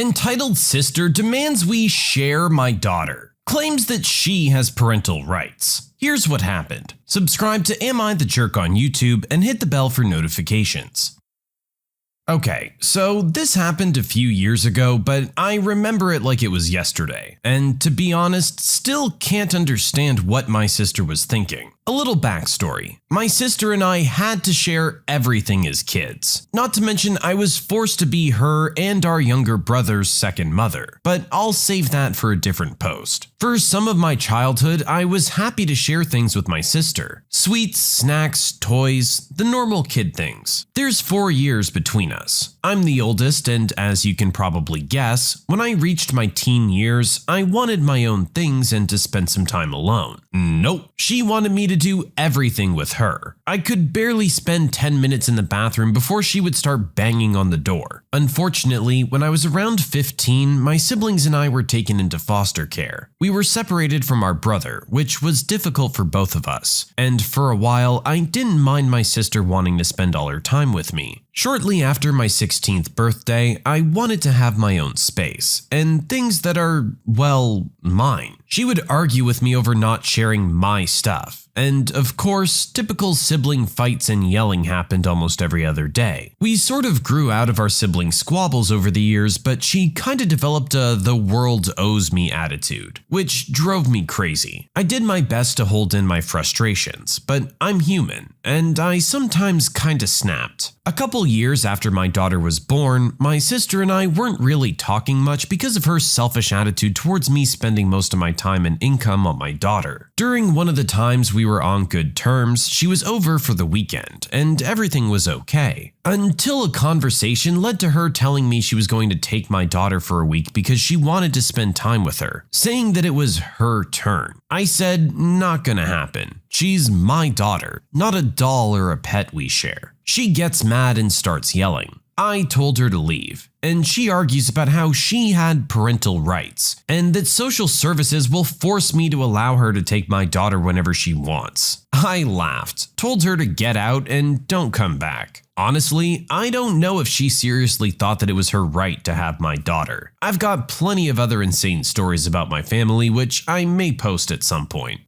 Entitled sister demands we share my daughter. Claims that she has parental rights. Here's what happened. Subscribe to Am I the Jerk on YouTube and hit the bell for notifications. Okay, so this happened a few years ago, but I remember it like it was yesterday. And to be honest, still can't understand what my sister was thinking. A little backstory. My sister and I had to share everything as kids. Not to mention I was forced to be her and our younger brother's second mother. But I'll save that for a different post. For some of my childhood, I was happy to share things with my sister. Sweets, snacks, toys, the normal kid things. There's 4 years between us. I'm the oldest, and as you can probably guess, when I reached my teen years, I wanted my own things and to spend some time alone. Nope, she wanted me to do everything with her. I could barely spend 10 minutes in the bathroom before she would start banging on the door. Unfortunately, when I was around 15, my siblings and I were taken into foster care. We were separated from our brother, which was difficult for both of us. And for a while, I didn't mind my sister wanting to spend all her time with me. Shortly after my 16th birthday, I wanted to have my own space, and things that are, well, mine. She would argue with me over not sharing my stuff. And of course, typical sibling fights and yelling happened almost every other day. We sort of grew out of our sibling squabbles over the years, but she kinda developed a "the world owes me" attitude, which drove me crazy. I did my best to hold in my frustrations, but I'm human, and I sometimes kinda snapped. A couple years after my daughter was born, my sister and I weren't really talking much because of her selfish attitude towards me spending most of my time and income on my daughter. During one of the times we were on good terms, she was over for the weekend, and everything was okay. Until a conversation led to her telling me she was going to take my daughter for a week because she wanted to spend time with her, saying that it was her turn. I said, not gonna happen. She's my daughter, not a doll or a pet we share. She gets mad and starts yelling. I told her to leave, and she argues about how she had parental rights, and that social services will force me to allow her to take my daughter whenever she wants. I laughed, told her to get out and don't come back. Honestly, I don't know if she seriously thought that it was her right to have my daughter. I've got plenty of other insane stories about my family, which I may post at some point.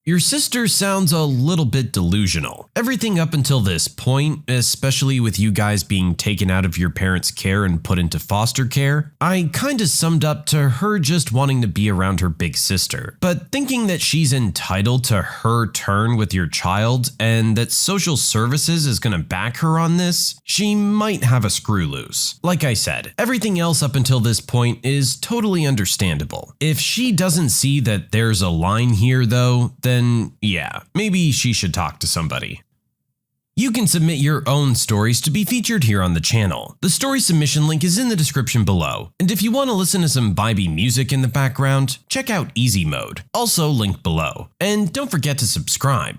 Your sister sounds a little bit delusional. Everything up until this point, especially with you guys being taken out of your parents' care and put into foster care, I kinda summed up to her just wanting to be around her big sister. But thinking that she's entitled to her turn with your child and that social services is gonna back her on this, she might have a screw loose. Like I said, everything else up until this point is totally understandable. If she doesn't see that there's a line here though, then yeah, maybe she should talk to somebody. You can submit your own stories to be featured here on the channel. The story submission link is in the description below. And if you want to listen to some vibey music in the background, check out Easymode, also linked below. And don't forget to subscribe.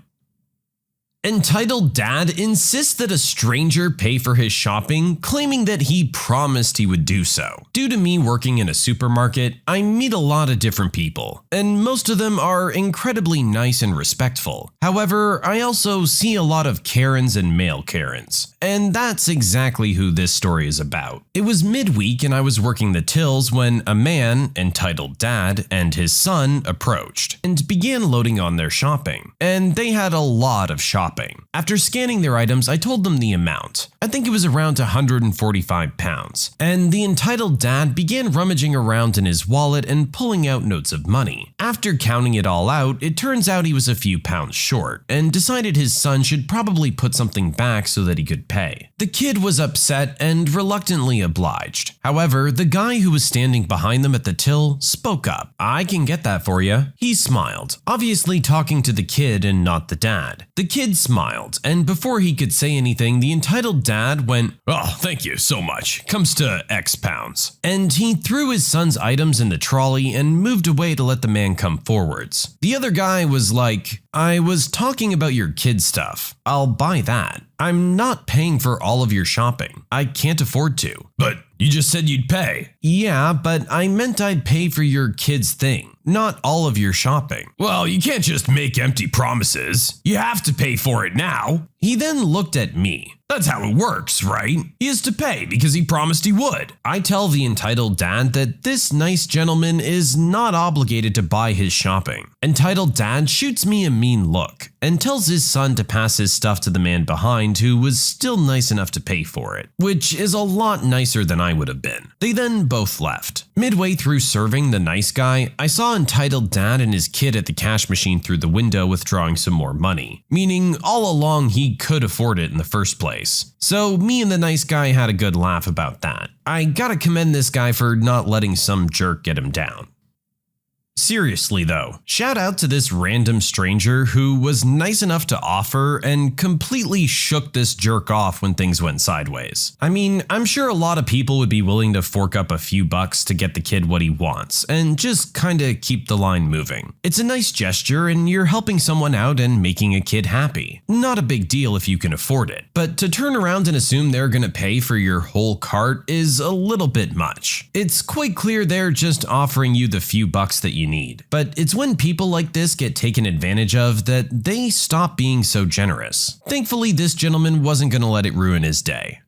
Entitled dad insists that a stranger pay for his shopping, claiming that he promised he would do so. Due to me working in a supermarket, I meet a lot of different people, and most of them are incredibly nice and respectful. However, I also see a lot of Karens and male Karens, and that's exactly who this story is about. It was midweek and I was working the tills when a man, entitled dad, and his son approached and began loading on their shopping, and they had a lot of shopping. After scanning their items, I told them the amount. I think it was around £145, and the entitled dad began rummaging around in his wallet and pulling out notes of money. After counting it all out, it turns out he was a few pounds short, and decided his son should probably put something back so that he could pay. The kid was upset and reluctantly obliged. However, the guy who was standing behind them at the till spoke up. "I can get that for you." He smiled, obviously talking to the kid and not the dad. The kid smiled, and before he could say anything, the entitled dad went, "Oh, thank you so much. Comes to X pounds." And he threw his son's items in the trolley and moved away to let the man come forwards. The other guy was like, "I was talking about your kid stuff. I'll buy that. I'm not paying for all of your shopping. I can't afford to." "But you just said you'd pay." "Yeah, but I meant I'd pay for your kid's thing, not all of your shopping." "Well, you can't just make empty promises. You have to pay for it now." He then looked at me. That's how it works, right? He has to pay because he promised he would. I tell the entitled dad that this nice gentleman is not obligated to buy his shopping. Entitled dad shoots me a mean look and tells his son to pass his stuff to the man behind who was still nice enough to pay for it, which is a lot nicer than I would have been. They then both left. Midway through serving the nice guy, I saw entitled dad and his kid at the cash machine through the window withdrawing some more money, meaning all along he could afford it in the first place. So me and the nice guy had a good laugh about that. I gotta commend this guy for not letting some jerk get him down. Seriously though, shout out to this random stranger who was nice enough to offer and completely shook this jerk off when things went sideways. I mean, I'm sure a lot of people would be willing to fork up a few bucks to get the kid what he wants and just kinda keep the line moving. It's a nice gesture and you're helping someone out and making a kid happy. Not a big deal if you can afford it, but to turn around and assume they're gonna pay for your whole cart is a little bit much. It's quite clear they're just offering you the few bucks that you need. But it's when people like this get taken advantage of that they stop being so generous. Thankfully, this gentleman wasn't going to let it ruin his day.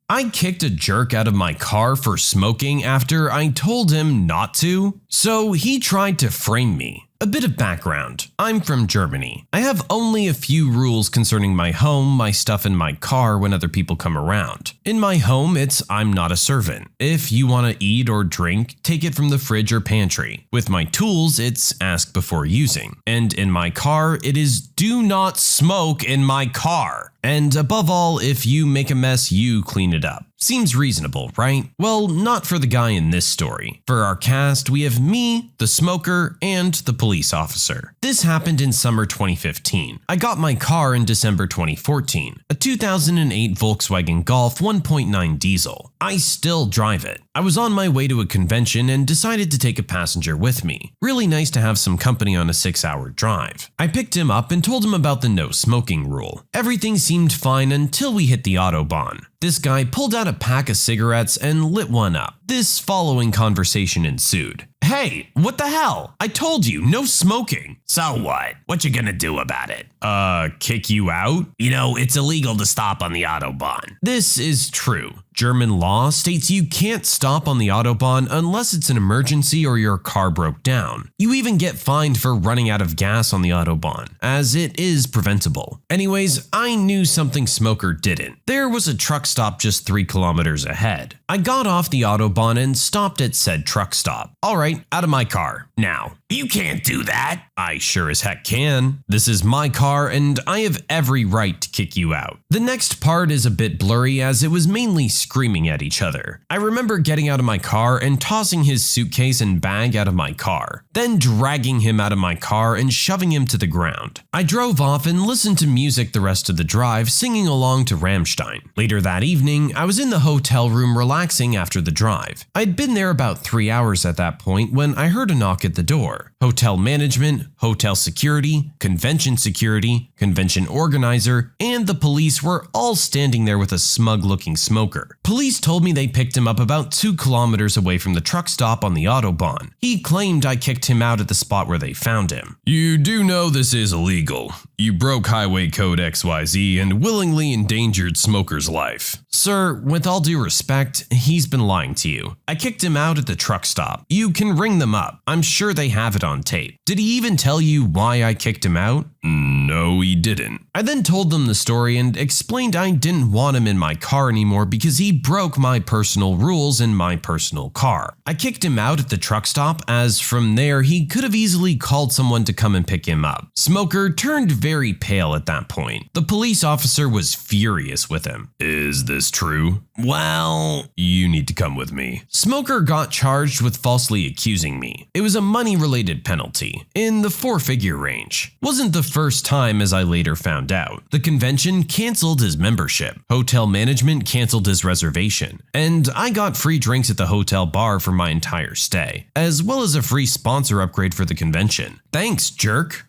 I kicked a jerk out of my car for smoking after I told him not to, so he tried to frame me. A bit of background. I'm from Germany. I have only a few rules concerning my home, my stuff, and my car when other people come around. In my home, it's I'm not a servant. If you want to eat or drink, take it from the fridge or pantry. With my tools, it's ask before using. And in my car, it is do not smoke in my car. And above all, if you make a mess, you clean it up. Seems reasonable, right? Well, not for the guy in this story. For our cast, we have me, the smoker, and the police officer. This happened in summer 2015. I got my car in December 2014, a 2008 Volkswagen Golf 1.9 diesel. I still drive it. I was on my way to a convention and decided to take a passenger with me. Really nice to have some company on a 6-hour drive. I picked him up and told him about the no smoking rule. Everything seemed fine until we hit the Autobahn. This guy pulled out a pack of cigarettes and lit one up. This following conversation ensued. Hey, what the hell? I told you, no smoking. So what? What you gonna do about it? Kick you out? You know, it's illegal to stop on the Autobahn. This is true. German law states you can't stop on the Autobahn unless it's an emergency or your car broke down. You even get fined for running out of gas on the Autobahn, as it is preventable. Anyways, I knew something Smoker didn't. There was a truck stop just 3 kilometers ahead. I got off the Autobahn and stopped at said truck stop. Alright, out of my car. Now, you can't do that. I sure as heck can. This is my car and I have every right to kick you out. The next part is a bit blurry as it was mainly screaming at each other. I remember getting out of my car and tossing his suitcase and bag out of my car, then dragging him out of my car and shoving him to the ground. I drove off and listened to music the rest of the drive, singing along to Rammstein. Later that evening, I was in the hotel room relaxing after the drive. I'd been there about 3 hours at that point when I heard a knock at the door. Hotel management, hotel security, convention organizer, and the police were all standing there with a smug-looking smoker. Police told me they picked him up about 2 kilometers away from the truck stop on the Autobahn. He claimed I kicked him out at the spot where they found him. You do know this is illegal. You broke Highway Code XYZ and willingly endangered Smoker's life. Sir, with all due respect, he's been lying to you. I kicked him out at the truck stop. You can ring them up. I'm sure they have it on tape. Did he even tell you why I kicked him out? No, he didn't. I then told them the story and explained I didn't want him in my car anymore because he broke my personal rules in my personal car. I kicked him out at the truck stop as from there he could have easily called someone to come and pick him up. Smoker turned very pale at that point. The police officer was furious with him. Is this true? Well, you need to come with me. Smoker got charged with falsely accusing me. It was a money-related penalty, in the 4-figure range. Wasn't the first time, as I later found out. The convention canceled his membership. Hotel management canceled his reservation. And I got free drinks at the hotel bar for my entire stay, as well as a free sponsor upgrade for the convention. Thanks, jerk.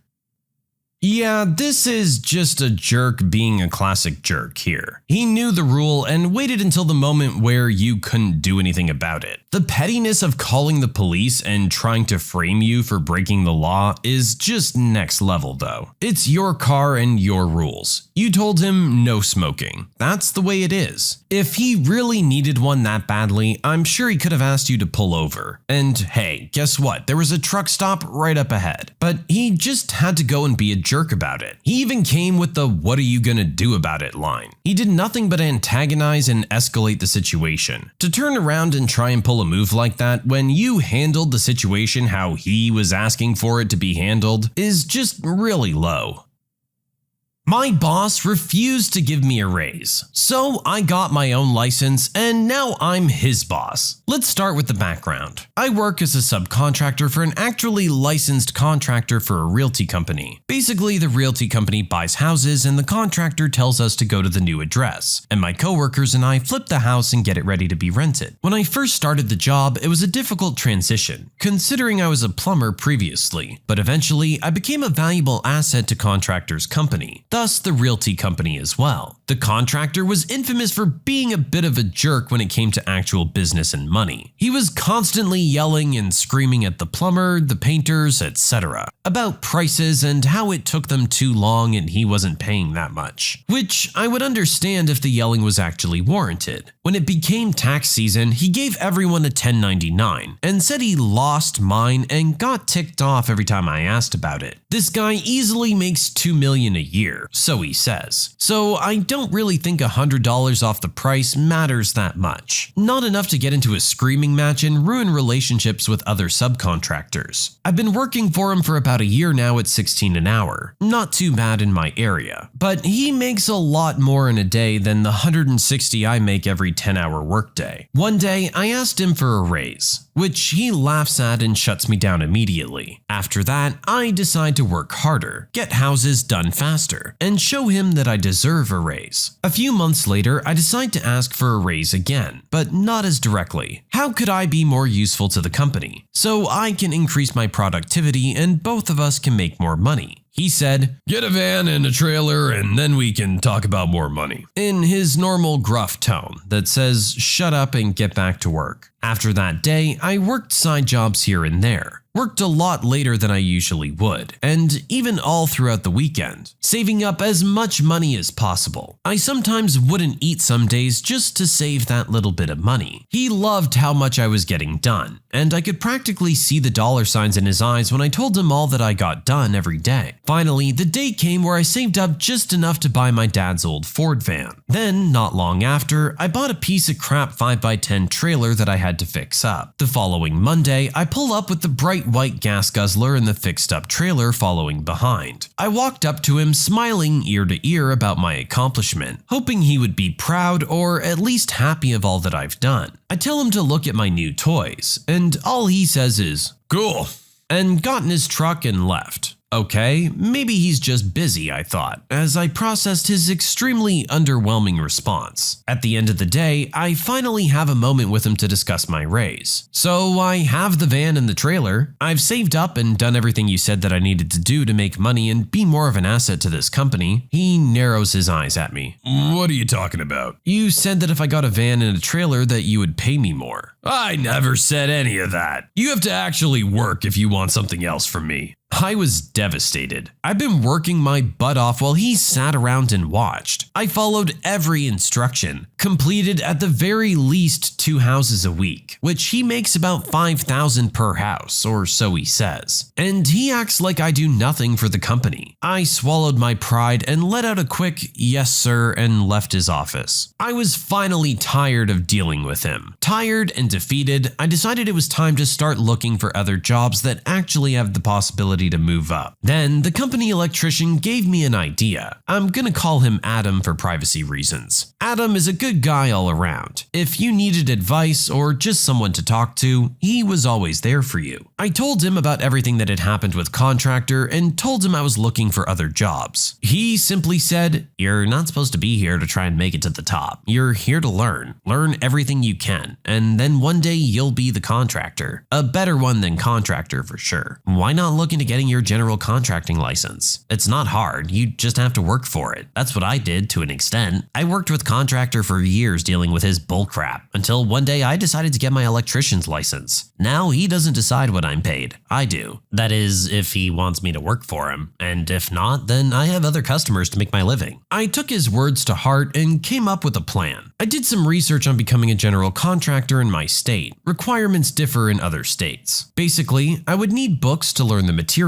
Yeah, this is just a jerk being a classic jerk here. He knew the rule and waited until the moment where you couldn't do anything about it. The pettiness of calling the police and trying to frame you for breaking the law is just next level though. It's your car and your rules. You told him no smoking. That's the way it is. If he really needed one that badly, I'm sure he could have asked you to pull over. And hey, guess what? There was a truck stop right up ahead. But he just had to go and be a jerk about it. He even came with the "what are you gonna do about it" line. He did nothing but antagonize and escalate the situation. To turn around and try and pull a move like that when you handled the situation how he was asking for it to be handled is just really low. My boss refused to give me a raise, so I got my own license and now I'm his boss. Let's start with the background. I work as a subcontractor for an actually licensed contractor for a realty company. Basically, the realty company buys houses and the contractor tells us to go to the new address, and my coworkers and I flip the house and get it ready to be rented. When I first started the job, it was a difficult transition, considering I was a plumber previously, but eventually I became a valuable asset to contractor's company. Thus the realty company as well. The contractor was infamous for being a bit of a jerk when it came to actual business and money. He was constantly yelling and screaming at the plumber, the painters, etc. about prices and how it took them too long and he wasn't paying that much. Which I would understand if the yelling was actually warranted. When it became tax season, he gave everyone a 1099 and said he lost mine and got ticked off every time I asked about it. This guy easily makes $2 million a year, so he says. So I don't really think $100 off the price matters that much. Not enough to get into a screaming match and ruin relationships with other subcontractors. I've been working for him for about a year now at $16 an hour. Not too bad in my area, but he makes a lot more in a day than the $160 I make every 10-hour workday. One day I asked him for a raise, which he laughs at and shuts me down immediately. After that, I decide to work harder, get houses done faster, and show him that I deserve a raise. A few months later, I decide to ask for a raise again, but not as directly. How could I be more useful to the company so I can increase my productivity and both of us can make more money? He said, "Get a van and a trailer and then we can talk about more money," in his normal gruff tone that says, "Shut up and get back to work." After that day, I worked side jobs here and there. Worked a lot later than I usually would, and even all throughout the weekend, saving up as much money as possible. I sometimes wouldn't eat some days just to save that little bit of money. He loved how much I was getting done, and I could practically see the dollar signs in his eyes when I told him all that I got done every day. Finally, the day came where I saved up just enough to buy my dad's old Ford van. Then, not long after, I bought a piece of crap 5x10 trailer that I had to fix up. The following Monday, I pull up with the bright white gas guzzler and the fixed up trailer following behind. I walked up to him smiling ear to ear about my accomplishment, hoping he would be proud or at least happy of all that I've done. I tell him to look at my new toys, and all he says is, "Cool," and got in his truck and left. Okay, maybe he's just busy, I thought, as I processed his extremely underwhelming response. At the end of the day, I finally have a moment with him to discuss my raise. So I have the van and the trailer. I've saved up and done everything you said that I needed to do to make money and be more of an asset to this company. He narrows his eyes at me. "What are you talking about?" "You said that if I got a van and a trailer that you would pay me more." "I never said any of that. You have to actually work if you want something else from me." I was devastated. I've been working my butt off while he sat around and watched. I followed every instruction, completed at the very least 2 houses a week, which he makes about $5,000 per house, or so he says. And he acts like I do nothing for the company. I swallowed my pride and let out a quick "yes sir" and left his office. I was finally tired of dealing with him. Tired and defeated, I decided it was time to start looking for other jobs that actually have the possibility to move up. Then the company electrician gave me an idea. I'm gonna call him Adam for privacy reasons. Adam is a good guy all around. If you needed advice or just someone to talk to, he was always there for you. I told him about everything that had happened with Contractor and told him I was looking for other jobs. He simply said, "You're not supposed to be here to try and make it to the top. You're here to learn. Learn everything you can, and then one day you'll be the contractor. A better one than Contractor for sure. Why not look into getting your general contracting license. It's not hard, you just have to work for it. That's what I did to an extent. I worked with Contractor for years dealing with his bullcrap, until one day I decided to get my electrician's license. Now he doesn't decide what I'm paid. I do. That is, if he wants me to work for him, and if not, then I have other customers to make my living. I took his words to heart and came up with a plan. I did some research on becoming a general contractor in my state. Requirements differ in other states. Basically, I would need books to learn the material,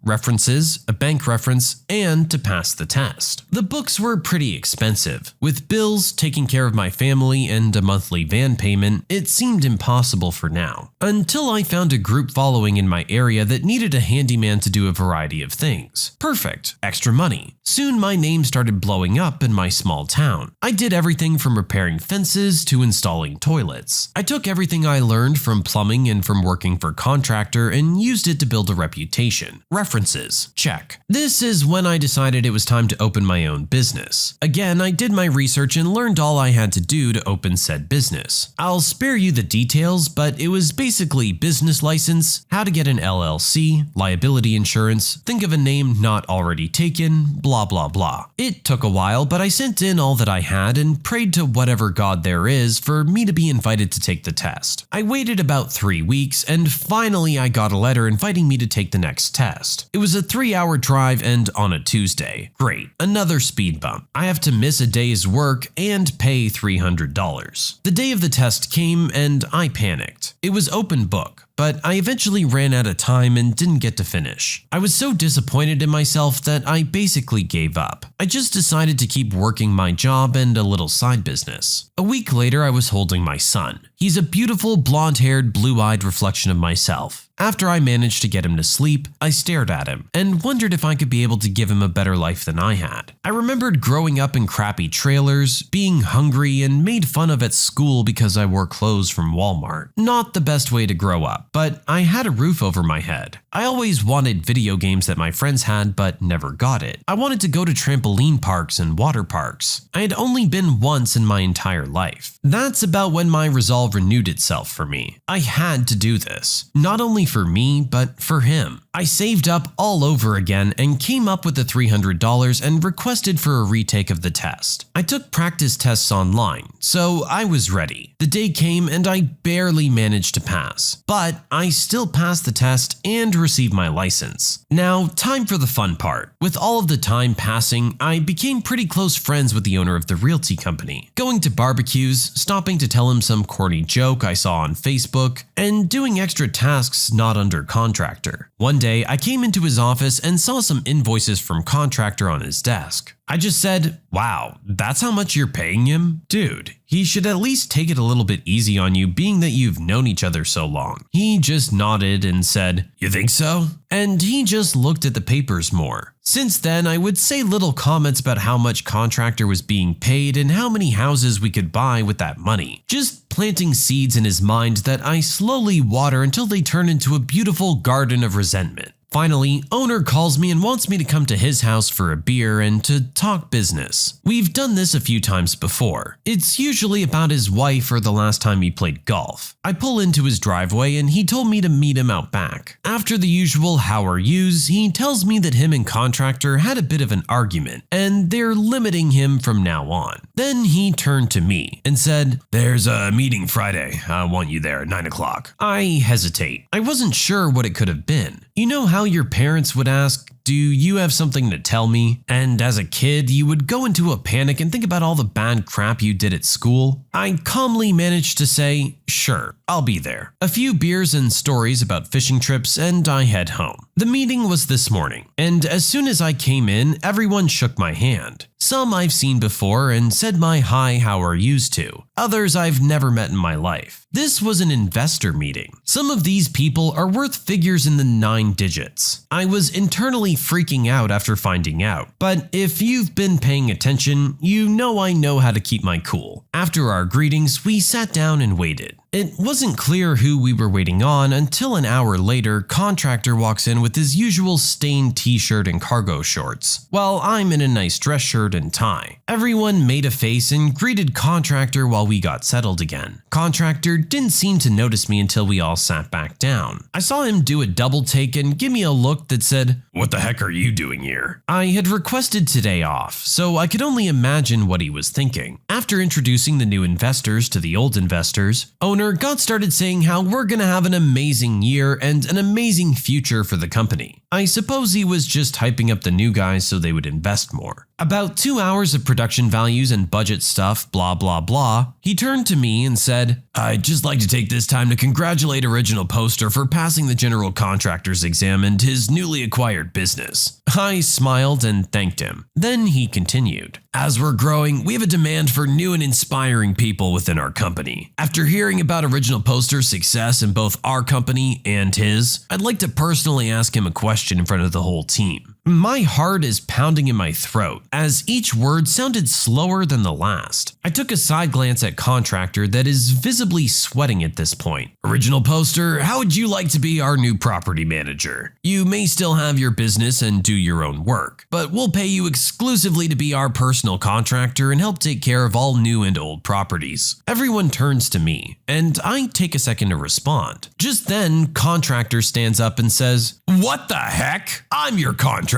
references, a bank reference, and to pass the test. The books were pretty expensive. With bills, taking care of my family, and a monthly van payment, it seemed impossible for now. Until I found a group following in my area that needed a handyman to do a variety of things. Perfect. Extra money. Soon my name started blowing up in my small town. I did everything from repairing fences to installing toilets. I took everything I learned from plumbing and from working for Contractor and used it to build a reputation. References. Check. This is when I decided it was time to open my own business. Again, I did my research and learned all I had to do to open said business. I'll spare you the details, but it was basically business license, how to get an LLC, liability insurance, think of a name not already taken, blah blah blah. It took a while, but I sent in all that I had and prayed to whatever God there is for me to be invited to take the test. I waited about 3 weeks and finally I got a letter inviting me to take the next test. It was a 3-hour drive and on a Tuesday. Great, another speed bump. I have to miss a day's work and pay $300. The day of the test came and I panicked. It was open book, but I eventually ran out of time and didn't get to finish. I was so disappointed in myself that I basically gave up. I just decided to keep working my job and a little side business. A week later, I was holding my son. He's a beautiful, blonde-haired, blue-eyed reflection of myself. After I managed to get him to sleep, I stared at him and wondered if I could be able to give him a better life than I had. I remembered growing up in crappy trailers, being hungry, and made fun of at school because I wore clothes from Walmart. Not the best way to grow up, but I had a roof over my head. I always wanted video games that my friends had but never got it. I wanted to go to trampoline parks and water parks. I had only been once in my entire life. That's about when my resolve renewed itself for me. I had to do this, not only for me, but for him. I saved up all over again and came up with the $300 and requested for a retake of the test. I took practice tests online, so I was ready. The day came and I barely managed to pass, but I still passed the test and received my license. Now, time for the fun part. With all of the time passing, I became pretty close friends with the owner of the realty company, going to barbecues, stopping to tell him some corny joke I saw on Facebook, and doing extra tasks not under Contractor. One day, I came into his office and saw some invoices from Contractor on his desk. I just said, wow, that's how much you're paying him? Dude, he should at least take it a little bit easy on you being that you've known each other so long. He just nodded and said, you think so? And he just looked at the papers more. Since then, I would say little comments about how much Contractor was being paid and how many houses we could buy with that money. Just planting seeds in his mind that I slowly water until they turn into a beautiful garden of resentment. Finally, owner calls me and wants me to come to his house for a beer and to talk business. We've done this a few times before. It's usually about his wife or the last time he played golf. I pull into his driveway and he told me to meet him out back. After the usual how are yous, he tells me that him and Contractor had a bit of an argument and they're limiting him from now on. Then he turned to me and said, there's a meeting Friday. I want you there at 9 o'clock. I hesitate. I wasn't sure what it could have been. You know how your parents would ask, do you have something to tell me? And as a kid, you would go into a panic and think about all the bad crap you did at school. I calmly managed to say, sure, I'll be there. A few beers and stories about fishing trips and I head home. The meeting was this morning, and as soon as I came in, everyone shook my hand. Some I've seen before and said my hi, how are yous to. Others I've never met in my life. This was an investor meeting. Some of these people are worth figures in the 9 digits. I was internally freaking out after finding out, but if you've been paying attention, you know I know how to keep my cool. After our greetings, we sat down and waited. It wasn't clear who we were waiting on until an hour later, Contractor walks in with his usual stained t-shirt and cargo shorts, while I'm in a nice dress shirt and tie. Everyone made a face and greeted Contractor while we got settled again. Contractor didn't seem to notice me until we all sat back down. I saw him do a double take and give me a look that said, "What the heck are you doing here?" I had requested today off, so I could only imagine what he was thinking. After introducing the new investors to the old investors, owner got started saying how we're gonna have an amazing year and an amazing future for the company. I suppose he was just hyping up the new guys so they would invest more. About 2 hours of production values and budget stuff, blah blah blah, he turned to me and said, "I'd just like to take this time to congratulate Original Poster for passing the general contractor's exam and his newly acquired business." I smiled and thanked him. Then he continued, "As we're growing, we have a demand for new and inspiring people within our company. After hearing about Original Poster's success in both our company and his, I'd like to personally ask him a question in front of the whole team." My heart is pounding in my throat, as each word sounded slower than the last. I took a side glance at Contractor that is visibly sweating at this point. "Original Poster, how would you like to be our new property manager? You may still have your business and do your own work, but we'll pay you exclusively to be our personal contractor and help take care of all new and old properties." Everyone turns to me, and I take a second to respond. Just then, Contractor stands up and says, "What the heck? I'm your contractor.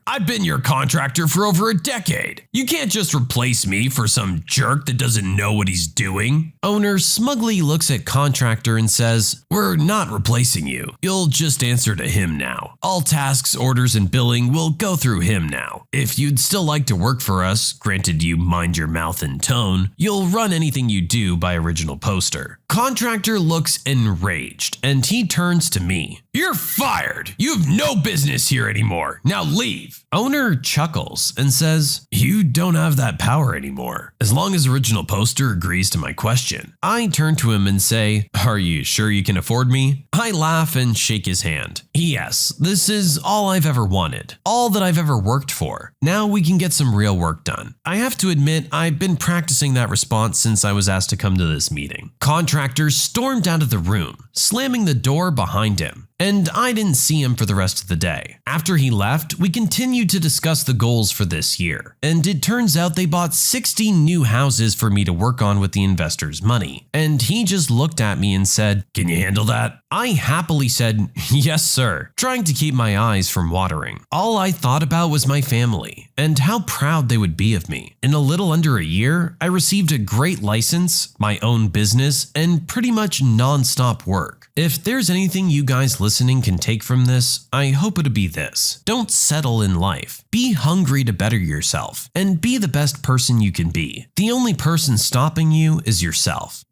I've been your contractor for over a decade. You can't just replace me for some jerk that doesn't know what he's doing." Owner smugly looks at Contractor and says, "We're not replacing you. You'll just answer to him now. All tasks, orders, and billing will go through him now. If you'd still like to work for us, granted you mind your mouth and tone, you'll run anything you do by Original Poster." Contractor looks enraged, and he turns to me. "You're fired. You have no business here anymore. Now leave." Owner chuckles and says, "You don't have that power anymore, as long as Original Poster agrees to my question." I turn to him and say, "Are you sure you can afford me?" I laugh and shake his hand. "Yes, this is all I've ever wanted, all that I've ever worked for. Now we can get some real work done." I have to admit, I've been practicing that response since I was asked to come to this meeting. Contractor stormed out of the room, slamming the door behind him, and I didn't see him for the rest of the day. After he left, we continued to discuss the goals for this year, and it turns out they bought 60 new houses for me to work on with the investors' money, and he just looked at me and said, "Can you handle that?" I happily said, "Yes, sir," trying to keep my eyes from watering. All I thought about was my family, and how proud they would be of me. In a little under a year, I received a great license, my own business, and pretty much non-stop work. If there's anything you guys listening can take from this, I hope it'll be this. Don't settle in life. Be hungry to better yourself, and be the best person you can be. The only person stopping you is yourself.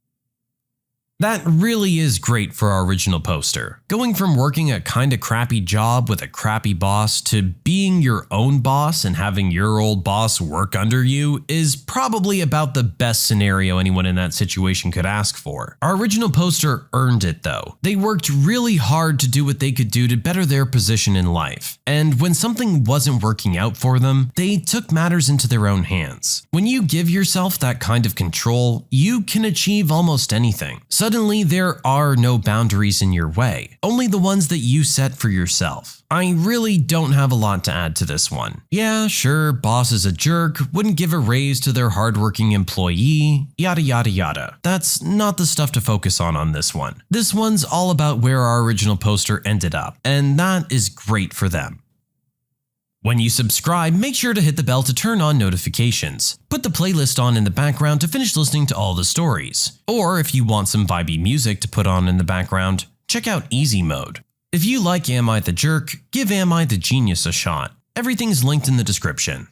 That really is great for our Original Poster. Going from working a kinda crappy job with a crappy boss to being your own boss and having your old boss work under you is probably about the best scenario anyone in that situation could ask for. Our Original Poster earned it though. They worked really hard to do what they could do to better their position in life. And when something wasn't working out for them, they took matters into their own hands. When you give yourself that kind of control, you can achieve almost anything. Suddenly, there are no boundaries in your way, only the ones that you set for yourself. I really don't have a lot to add to this one. Yeah, sure, boss is a jerk, wouldn't give a raise to their hardworking employee, yada yada yada. That's not the stuff to focus on this one. This one's all about where our Original Poster ended up, and that is great for them. When you subscribe, make sure to hit the bell to turn on notifications. Put the playlist on in the background to finish listening to all the stories. Or if you want some vibey music to put on in the background, check out Easy Mode. If you like Am I the Jerk, give Am I the Genius a shot. Everything's linked in the description.